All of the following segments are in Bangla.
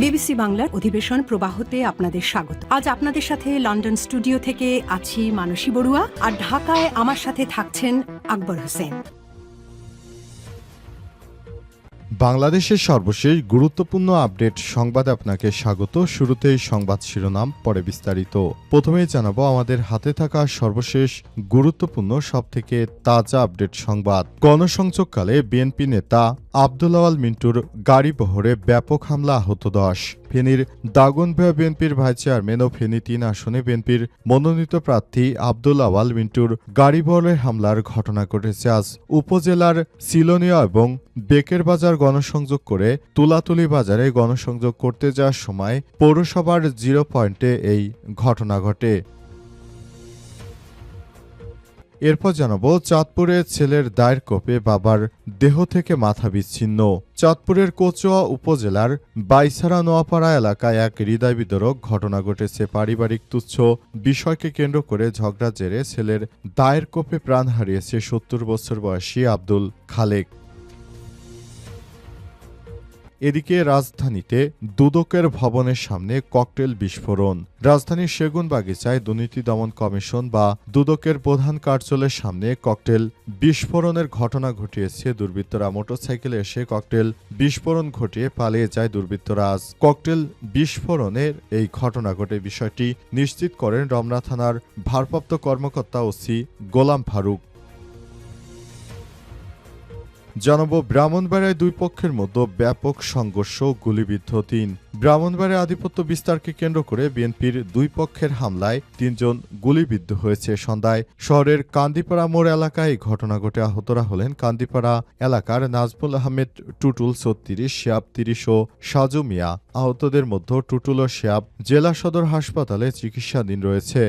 বিবিসি বাংলার অধিবেশন প্রবাহতে আপনাদের স্বাগত। আজ আপনাদের সাথে লন্ডন স্টুডিও থেকে আছি মানসী বড়ুয়া, আর ঢাকায় আমার সাথে থাকছেন আকবর হোসেন। বাংলাদেশের সর্বশেষ গুরুত্বপূর্ণ আপডেট সংবাদে আপনাকে স্বাগত। শুরুতেই সংবাদ শিরোনাম, পরে বিস্তারিত। প্রথমেই জানাবো আমাদের হাতে থাকা সর্বশেষ গুরুত্বপূর্ণ সবথেকে তাজা আপডেট সংবাদ। গণসংযোগকালে বিএনপি নেতা আব্দুল আওয়াল মিন্টুর গাড়িবহরে ব্যাপক হামলা, আহত 10। ফেনীর দাগনভূঞা বিএনপির ভাইস চেয়ারম্যান ও ফেনী 3 আসনে বিএনপির মনোনীত প্রার্থী আব্দুল আওয়াল মিন্টুর গাড়িবহরে হামলার ঘটনা ঘটেছে আজ উপজেলার সিলোনিয়া এবং বেকের বাজার গণসংযোগ করে তুলাতুলি বাজারে গণসংযোগ করতে যাওয়ার সময় পৌরসভার 0 পয়েন্টে এই ঘটনা ঘটে। এরপর জানাবো চাঁদপুরে ছেলের দায়ের কোপে বাবার দেহ থেকে মাথা বিচ্ছিন্ন। চাঁদপুরের কচুয়া উপজেলার বাইছারা নোয়াপাড়া এলাকায় এক হৃদয় বিদারক ঘটনা ঘটেছে। পারিবারিক তুচ্ছ বিষয়কে কেন্দ্র করে ঝগড়া জেরে ছেলের দায়ের কোপে প্রাণ হারিয়েছে 70 বছর বয়সী আব্দুল খালেক। এদিকে রাজধানীতে দুদকের ভবনের সামনে ককটেল বিস্ফোরণ। রাজধানীর সেগুনবাগিচায় দুর্নীতি দমন কমিশন বা দুদকের প্রধান কার্যালয়ের সামনে ককটেল বিস্ফোরণের ঘটনা ঘটিয়েছে দুর্বৃত্তরা। মোটরসাইকেলে এসে ককটেল বিস্ফোরণ ঘটিয়ে পালিয়ে যায় দুর্বৃত্তরা। আজ ককটেল বিস্ফোরণের এই ঘটনা ঘটে বিষয়টি নিশ্চিত করেন রমনা থানার ভারপ্রাপ্ত কর্মকর্তা ওসি গোলাম ফারুক। জানাবো ব্রাহ্মণবাড়িয়ায় দুই পক্ষের মধ্যে ব্যাপক সংঘর্ষ, গুলিবিদ্ধ 3। ব্রাহ্মণবাড়িয়ার আধিপত্য বিস্তারকে কেন্দ্র করে বিএনপির দুই পক্ষের হামলায় 3 জন গুলিবিদ্ধ হয়েছে। সন্ধ্যায় শহরের কান্দিপাড়া মোড় এলাকায় এই ঘটনা ঘটে। আহতরা হলেন কান্দিপাড়া এলাকার নাজমুল আহমেদ টুটুল 36, শিয়াব 30 ও সাজু মিয়া। আহতদের মধ্যে টুটুল ও শিয়াব জেলা সদর হাসপাতালে চিকিৎসাধীন রয়েছে।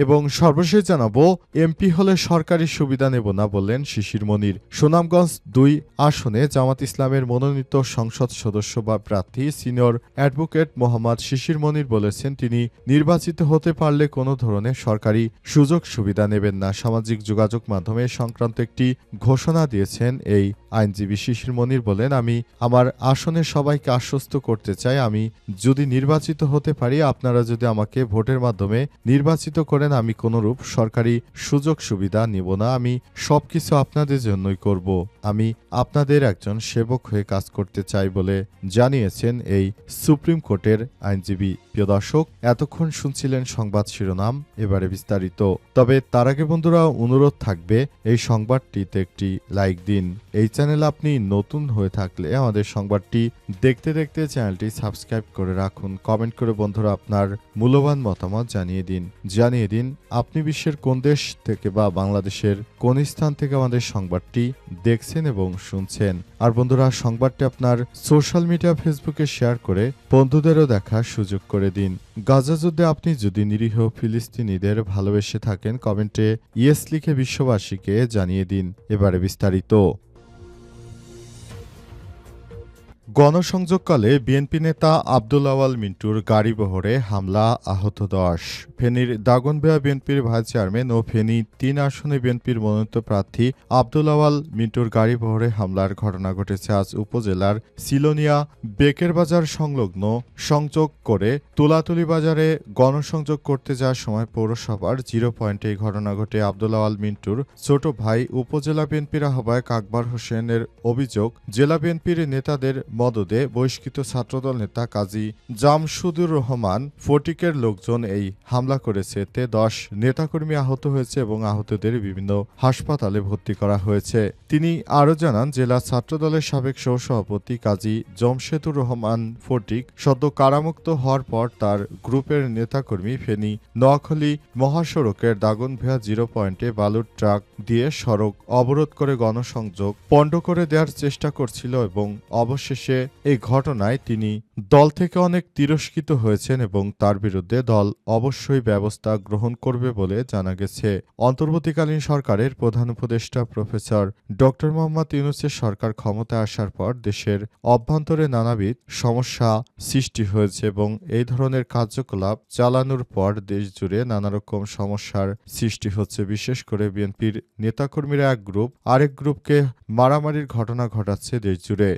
এবং সর্বশেষ জানাবো এমপি হলে সরকারি সুবিধা নেব না বললেন শিশির মনির। সুনামগঞ্জ 2 আসনে জামাত ইসলামের মনোনীত সংসদ সদস্য বা প্রার্থী সিনিয়র অ্যাডভোকেট মোহাম্মদ শিশির মনির বলেছেন তিনি নির্বাচিত হতে পারলে কোনো ধরনের সরকারি সুযোগ সুবিধা নেবেন না। সামাজিক যোগাযোগ মাধ্যমে সংক্রান্ত একটি ঘোষণা দিয়েছেন এই আইনজীবী। শিশির মনির বলেন, আমি আমার আসনে সবাইকে আশ্বস্ত করতে চাই, আমি যদি নির্বাচিত হতে পারি, আপনারা যদি আমাকে ভোটের মাধ্যমে নির্বাচিত করেন, আমি কোনরূপ সরকারি সুযোগ সুবিধা নিব না। আমি সবকিছু আপনাদের জন্যই করব। আমি আপনাদের একজন সেবক হয়ে কাজ করতে চাই বলে জানিয়েছেন এই সুপ্রিম কোর্টের আইনজীবী। প্রিয় দর্শক, এতক্ষণ শুনছিলেন সংবাদ শিরোনাম, এবারে বিস্তারিত। তবে তার আগে বন্ধুরা অনুরোধ থাকবে এই সংবাদটিতে একটি লাইক দিন। এই চ্যানেল আপনি নতুন হয়ে থাকলে আমাদের সংবাদটি দেখতে দেখতে চ্যানেলটি সাবস্ক্রাইব করে রাখুন। কমেন্ট করে বন্ধুরা আপনার মূল্যবান মতামত জানিয়ে দিন আপনি বিশ্বের কোন দেশ থেকে বা বাংলাদেশের কোন স্থান থেকে আমাদের সংবাদটি দেখছেন এবং শুনছেন। আর বন্ধুরা সংবাদটি আপনার সোশ্যাল মিডিয়া ফেসবুকে শেয়ার করে বন্ধুদেরও দেখার সুযোগ করে দিন। গাজা যুদ্ধে আপনি যদি নিরীহ ফিলিস্তিনিদের ভালোবেসে থাকেন, কমেন্টে ইয়েস লিখে বিশ্ববাসীকে জানিয়ে দিন। এবারে বিস্তারিত। গণসংযোগকালে বিএনপি নেতা আব্দুল আওয়াল মিন্টুর গাড়িবহরে হামলা, আহত 10। ফেনীর দাগনভূঞা বিএনপির ভাইস চেয়ারম্যান ও ফেনী 3 আসনে বিএনপির মনোনীত প্রার্থী আব্দুল আওয়াল মিন্টুর গাড়িবহরে হামলার ঘটনা ঘটেছে আজ উপজেলার সিলোনিয়া বেকের বাজার সংলগ্ন সংযোগ করে তুলাতুলি বাজারে গণসংযোগ করতে যাওয়ার সময় পৌরসভার 0 পয়েন্টে এই ঘটনা ঘটে। আব্দুল আওয়াল মিন্টুর ছোট ভাই উপজেলা বিএনপির আহ্বায়ক আকবর হোসেনের অভিযোগ, জেলা বিএনপির নেতাদের মদদে বহিষ্কৃত ছাত্রদল নেতা কাজী জামশুদুর রহমান ফটিকের লোকজন এই হামলা করেছে। এতে 10 নেতাকর্মী আহত হয়েছে এবং আহতদের বিভিন্ন হাসপাতালে ভর্তি করা হয়েছে। তিনি আরও জানান, জেলা ছাত্রদলের সাবেক সহসভাপতি কাজী জমশেদুর রহমান ফটিক সদ্য কারামুক্ত হওয়ার পর তার গ্রুপের নেতাকর্মী ফেনী নোয়াখালী মহাসড়কের দাগনভূঞা 0 পয়েন্টে বালুর ট্রাক দিয়ে সড়ক অবরোধ করে গণসংযোগ পণ্ড করে দেওয়ার চেষ্টা করছিল এবং অবশেষে এই ঘটনায় তিনি দল থেকে অনেক তিরস্কৃত হয়েছেন এবং তার বিরুদ্ধে দল অবশ্যই ব্যবস্থা গ্রহণ করবে বলে জানা গেছে। অন্তর্বর্তীকালীন সরকারের প্রধান উপদেষ্টা প্রফেসর ড মোহাম্মদ ইউনূসের সরকার ক্ষমতায় আসার পর দেশের অভ্যন্তরে নানাবিধ সমস্যা সৃষ্টি হয়েছে এবং এই ধরনের কার্যকলাপ চালানোর পর দেশ জুড়ে নানারকম সমস্যার সৃষ্টি হচ্ছে। বিশেষ করে বিএনপির নেতাকর্মীরা এক গ্রুপ আরেক গ্রুপকে মারামারির ঘটনা ঘটাচ্ছে দেশ জুড়ে।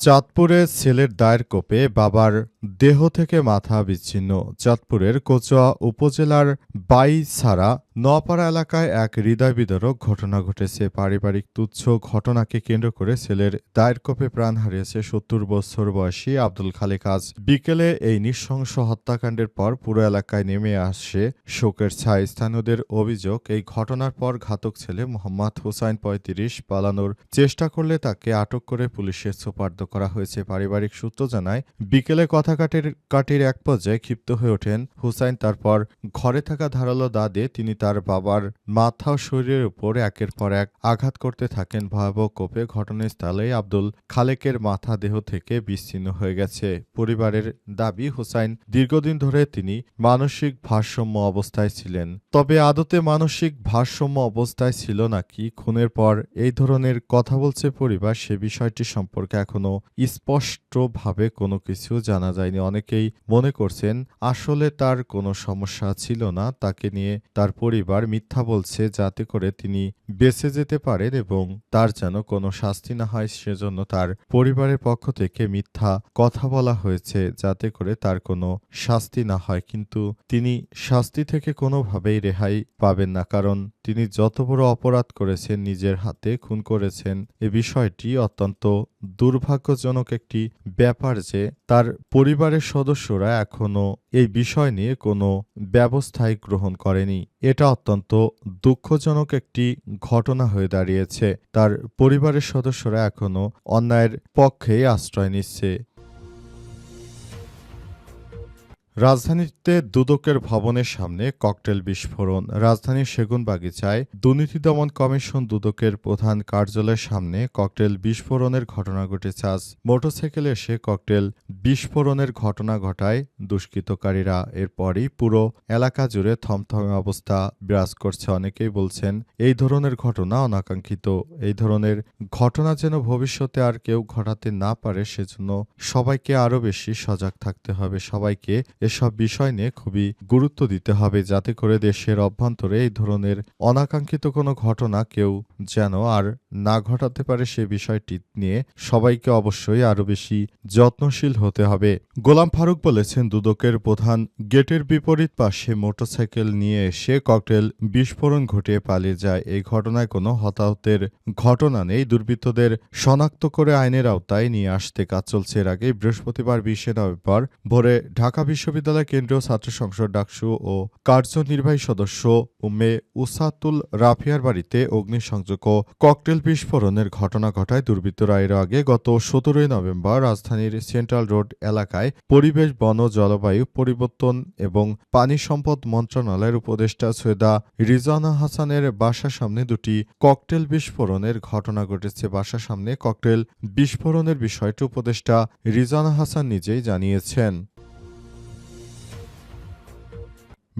চাঁদপুরে ছেলের দায়ের কোপে বাবার দেহ থেকে মাথা বিচ্ছিন্ন। চাঁদপুরের কোচুয়া উপজেলার বাইছাড়া নোয়াপাড়া এলাকায় এক হৃদয়বিদারক ঘটনা ঘটেছে। পারিবারিক তুচ্ছ ঘটনাকে কেন্দ্র করে ছেলের দায়ের কোপে প্রাণ হারিয়েছে ৭০ বছর বয়সী আব্দুল খালেক। আজ বিকেলে এই নৃশংস হত্যাকাণ্ডের পর পুরো এলাকায় নেমে আসে শোকের ছায়া। স্থানীয়দের অভিযোগ, এই ঘটনার পর ঘাতক ছেলে মোহাম্মদ হুসাইন ৩৫ পালানোর চেষ্টা করলে তাকে আটক করে পুলিশের সোপর্দ করা হয়েছে। পারিবারিক সূত্র জানায়, বিকেলে কথা কাটির এক পর্যায়ে ক্ষিপ্ত হয়ে ওঠেন হুসাইন। তারপর ঘরে থাকা ধারালো দা দিয়ে তিনি তার বাবার মাথা ও শরীরের উপর একের পর এক আঘাত করতে থাকেন। ভয়াবহ কোপে ঘটনাস্থলে আব্দুল খালেকের মাথা দেহ থেকে বিচ্ছিন্ন হয়ে গেছে। পরিবারের দাবি, হুসাইন দীর্ঘদিন ধরে তিনি মানসিক ভারসাম্য অবস্থায় ছিলেন। তবে আদতে মানসিক ভারসাম্য অবস্থায় ছিল নাকি খুনের পর এই ধরনের কথা বলছে পরিবার, সে বিষয়টি সম্পর্কে এখনো স্পষ্টভাবে কোনো কিছু জানা যায়নি। অনেকেই মনে করছেন আসলে তার কোনো সমস্যা ছিল না, তাকে নিয়ে তার পরিবার মিথ্যা বলছে যাতে করে তিনি বেঁচে যেতে পারেন এবং তার যেন কোনো শাস্তি না হয়, সেজন্য তার পরিবারের পক্ষ থেকে মিথ্যা কথা বলা হয়েছে যাতে করে তার কোনো শাস্তি না হয়। কিন্তু তিনি শাস্তি থেকে কোনোভাবেই রেহাই পাবেন না, কারণ তিনি যত বড় অপরাধ করেছেন, নিজের হাতে খুন করেছেন। এ বিষয়টি অত্যন্ত দুর্ভাগ্যজনক একটি ব্যাপার যে তার পরিবারের সদস্যরা এখনো এই বিষয় নিয়ে কোনো ব্যবস্থাই গ্রহণ করেনি। এটা অত্যন্ত দুঃখজনক একটি ঘটনা হয়ে দাঁড়িয়েছে। তার পরিবারের সদস্যরা এখনো অন্যায়ের পক্ষেই আশ্রয় নিচ্ছে। রাজধানীতে দুদকের ভবনের সামনে ককটেল বিস্ফোরণ। রাজধানীর সেগুনবাগিচায় দুর্নীতি দমন কমিশন দুদকের প্রধান কার্যালয়ের সামনে ককটেল বিস্ফোরণের ঘটনা ঘটেছে। আজ মোটরসাইকেলে এসে ককটেল বিস্ফোরণের ঘটনা ঘটায় দুষ্কৃতকারীরা। এরপরই পুরো এলাকা জুড়ে থমথমে অবস্থা বিরাজ করছে। অনেকেই বলছেন এই ধরনের ঘটনা অনাকাঙ্ক্ষিত। এই ধরনের ঘটনা যেন ভবিষ্যতে আর কেউ ঘটাতে না পারে, সেজন্য সবাইকে আরও বেশি সজাগ থাকতে হবে। সবাইকে এসব বিষয় নিয়ে খুবই গুরুত্ব দিতে হবে যাতে করে দেশের অভ্যন্তরে এই ধরনের অনাকাঙ্ক্ষিত কোনো ঘটনা কেউ যেন আর না ঘটাতে পারে, সে বিষয়টি নিয়ে সবাইকে অবশ্যই আরও বেশি যত্নশীল হতে হবে। গোলাম ফারুক বলেছেন, দুদকের প্রধান গেটের বিপরীত পাশে মোটরসাইকেল নিয়ে এসে ককটেল বিস্ফোরণ ঘটিয়ে পালিয়ে যায়। এই ঘটনায় কোনো হতাহতের ঘটনা নেই। দুর্বৃত্তদের শনাক্ত করে আইনের আওতায় নিয়ে আসতে কাজ চলছে। এর আগে বৃহস্পতিবার ২০ নভেম্বর ভোরে ঢাকা বিশ্ববিদ্যালয় কেন্দ্রীয় ছাত্র সংসদ ডাকসু ও কার্যনির্বাহী সদস্য উম্মে উসাতুল রাফিয়ার বাড়িতে অগ্নিসংযোগ ও ককটেল বিস্ফোরণের ঘটনা ঘটায় দুর্বৃত্তরা। এর আগে গত ১৭ নভেম্বর রাজধানীর সেন্ট্রাল রোড এলাকায় পরিবেশ, বন ও জলবায়ু পরিবর্তন এবং পানি সম্পদ মন্ত্রণালয়ের উপদেষ্টা সৈয়দা রিজওয়ানা হাসানের বাসার সামনে দুটি ককটেল বিস্ফোরণের ঘটনা ঘটেছে। বাসার সামনে ককটেল বিস্ফোরণের বিষয়টি উপদেষ্টা রিজওয়ানা হাসান নিজেই জানিয়েছেন।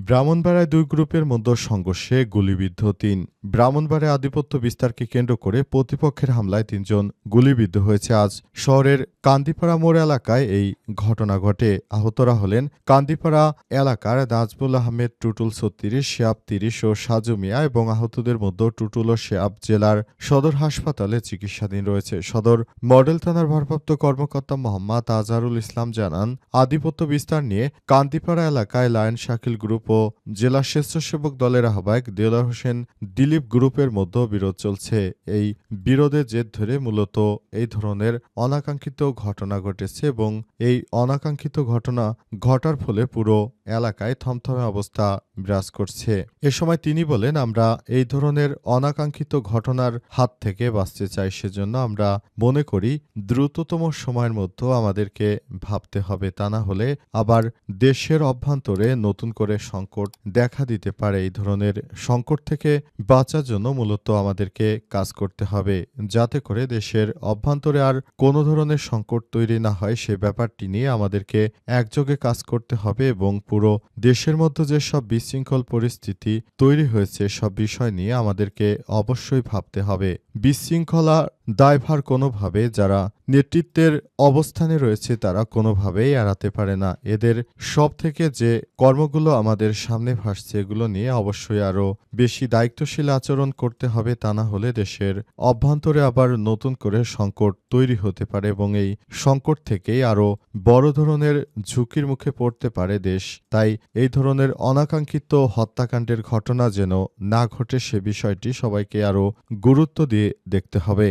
ব্রাহ্মণবাড়ায় দুই গ্রুপের মধ্যে সংঘর্ষে গুলিবিদ্ধ ৩। ব্রাহ্মণবাড়ায় আধিপত্য বিস্তারকে কেন্দ্র করে প্রতিপক্ষের হামলায় ৩ জন গুলিবিদ্ধ হয়েছে। আজ শহরের কান্দিপাড়া মোড় এলাকায় এই ঘটনা ঘটে। আহতরা হলেন কান্দিপাড়া এলাকার নাজবুল আহমেদ টুটুল ৩৬, শেয়াব ৩০ ও সাজু মিয়া এবং আহতদের মধ্যে টুটুল ও শেয়াব জেলার সদর হাসপাতালে চিকিৎসাধীন রয়েছে। সদর মডেল থানার ভারপ্রাপ্ত কর্মকর্তা মোহাম্মদ আজহারুল ইসলাম জানান, আধিপত্য বিস্তার নিয়ে কান্দিপাড়া এলাকায় লায়ন শাকিল গ্রুপ ও জেলা স্বেচ্ছাসেবক দলের আহ্বায়ক দেলোয়ার হোসেন দিলীপ গ্রুপের মধ্যে বিরোধ চলছে। এই বিরোধের জের ধরে মূলত এই ধরনের অনাকাঙ্ক্ষিত ঘটনা ঘটেছে এবং এই অনাকাঙ্ক্ষিত ঘটনা ঘটার ফলে পুরো এলাকায় থমথমে অবস্থা বিরাজ করছে। এ সময় তিনি বলেন, আমরা এই ধরনের অনাকাঙ্ক্ষিত ঘটনার হাত থেকে বাঁচতে চাই, সেজন্য আমরা মনে করি দ্রুততম সময়ের মধ্যে আমাদেরকে ভাবতে হবে, তা না হলে আবার দেশের অভ্যন্তরে নতুন করে সংকট দেখা দিতে পারে। এই ধরনের সংকট থেকে বাঁচার জন্য মূলত আমাদেরকে কাজ করতে হবে যাতে করে দেশের অভ্যন্তরে আর কোনো ধরনের সংকট তৈরি না হয়, সে ব্যাপারটি নিয়ে আমাদেরকে একযোগে কাজ করতে হবে এবং পুরো দেশের মধ্যে যেসব বিশৃঙ্খল পরিস্থিতি তৈরি হয়েছে সব বিষয় নিয়ে আমাদেরকে অবশ্যই ভাবতে হবে। বিশৃঙ্খলা দায়ভার কোনোভাবে যারা নেতৃত্বের অবস্থানে রয়েছে তারা কোনোভাবেই এড়াতে পারে না। এদের সব থেকে যে কর্মগুলো আমাদের সামনে ভাসছে এগুলো নিয়ে অবশ্যই আরও বেশি দায়িত্বশীল আচরণ করতে হবে, তা না হলে দেশের অভ্যন্তরে আবার নতুন করে সংকট তৈরি হতে পারে এবং এই সংকট থেকেই আরও বড় ধরনের ঝুঁকির মুখে পড়তে পারে দেশ। তাই এই ধরনের অনাকাঙ্ক্ষিত হত্যাকাণ্ডের ঘটনা যেন না ঘটে সে বিষয়টি সবাইকে আরও গুরুত্ব দিয়ে দেখতে হবে।